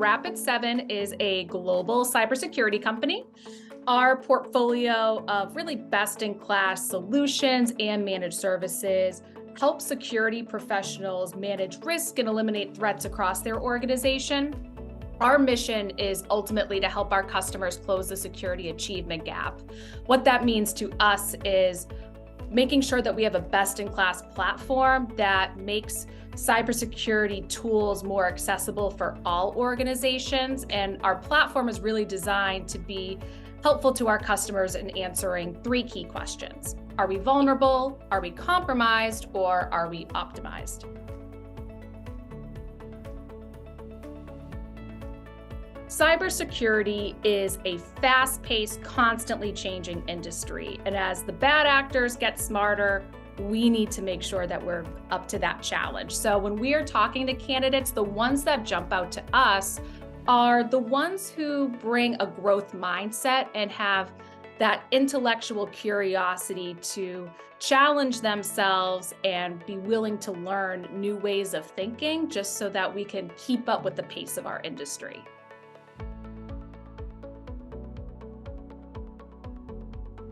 Rapid7 is a global cybersecurity company. Our portfolio of really best-in-class solutions and managed services help security professionals manage risk and eliminate threats across their organization. Our mission is ultimately to help our customers close the security achievement gap. What that means to us is making sure that we have a best-in-class platform that makes cybersecurity tools more accessible for all organizations. And our platform is really designed to be helpful to our customers in answering three key questions. Are we vulnerable? Are we compromised? Or are we optimized? Cybersecurity is a fast-paced, constantly changing industry. And as the bad actors get smarter, we need to make sure that we're up to that challenge. So when we are talking to candidates, the ones that jump out to us are the ones who bring a growth mindset and have that intellectual curiosity to challenge themselves and be willing to learn new ways of thinking, just so that we can keep up with the pace of our industry.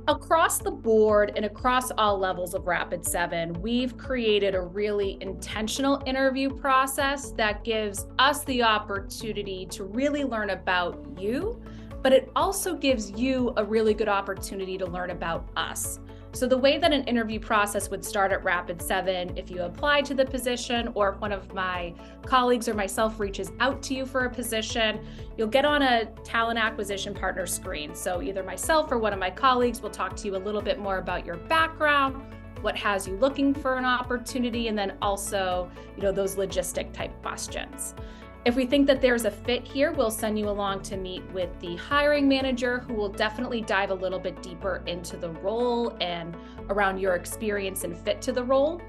Across the board and across all levels of Rapid7, we've created a really intentional interview process that gives us the opportunity to really learn about you, but it also gives you a really good opportunity to learn about us. So the way that an interview process would start at Rapid7, if you apply to the position or if one of my colleagues or myself reaches out to you for a position, you'll get on a talent acquisition partner screen. So either myself or one of my colleagues will talk to you a little bit more about your background, what has you looking for an opportunity, and then also, those logistic type questions. If we think that there's a fit here, we'll send you along to meet with the hiring manager, who will definitely dive a little bit deeper into the role and around your experience and fit to the role.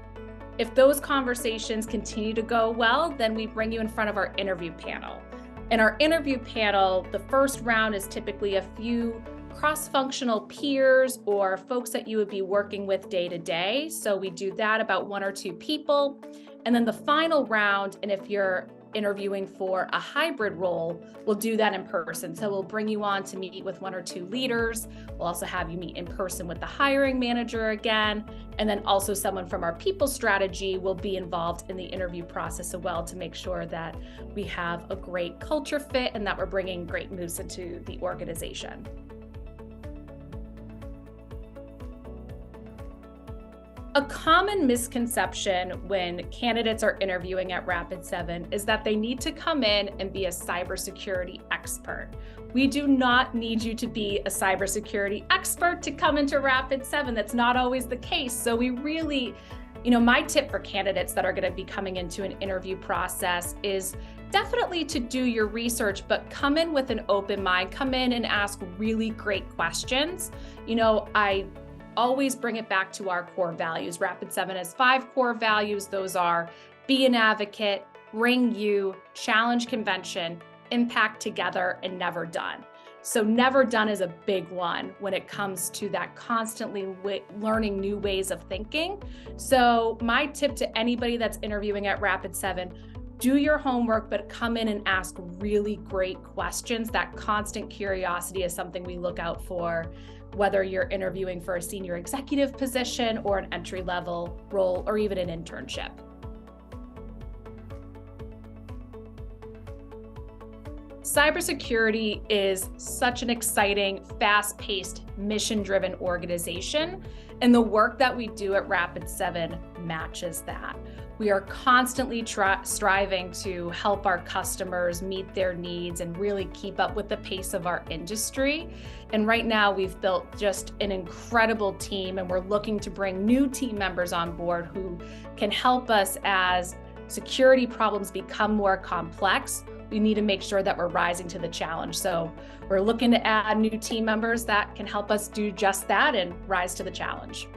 If those conversations continue to go well, then we bring you in front of our interview panel. In our interview panel, the first round is typically a few cross-functional peers or folks that you would be working with day to day. So we do that, about 1 or 2 people. And then the final round, and if you're interviewing for a hybrid role, we'll do that in person. So we'll bring you on to meet with 1 or 2 leaders. We'll also have you meet in person with the hiring manager again. And then also someone from our people strategy will be involved in the interview process as well, to make sure that we have a great culture fit and that we're bringing great moves into the organization. A common misconception when candidates are interviewing at Rapid7 is that they need to come in and be a cybersecurity expert. We do not need you to be a cybersecurity expert to come into Rapid7. That's not always the case. So we really, my tip for candidates that are going to be coming into an interview process is definitely to do your research, but come in with an open mind. Come in and ask really great questions. I always bring it back to our core values. Rapid7 has 5 core values. Those are: be an advocate, bring you, challenge convention, impact together, and never done. So never done is a big one when it comes to that constantly learning new ways of thinking. So my tip to anybody that's interviewing at Rapid7, do your homework, but come in and ask really great questions. That constant curiosity is something we look out for, whether you're interviewing for a senior executive position or an entry-level role or even an internship. Cybersecurity is such an exciting, fast-paced, mission-driven organization, and the work that we do at Rapid7 matches that. We are constantly striving to help our customers meet their needs and really keep up with the pace of our industry. And right now we've built just an incredible team, and we're looking to bring new team members on board who can help us as security problems become more complex. We need to make sure that we're rising to the challenge. So we're looking to add new team members that can help us do just that and rise to the challenge.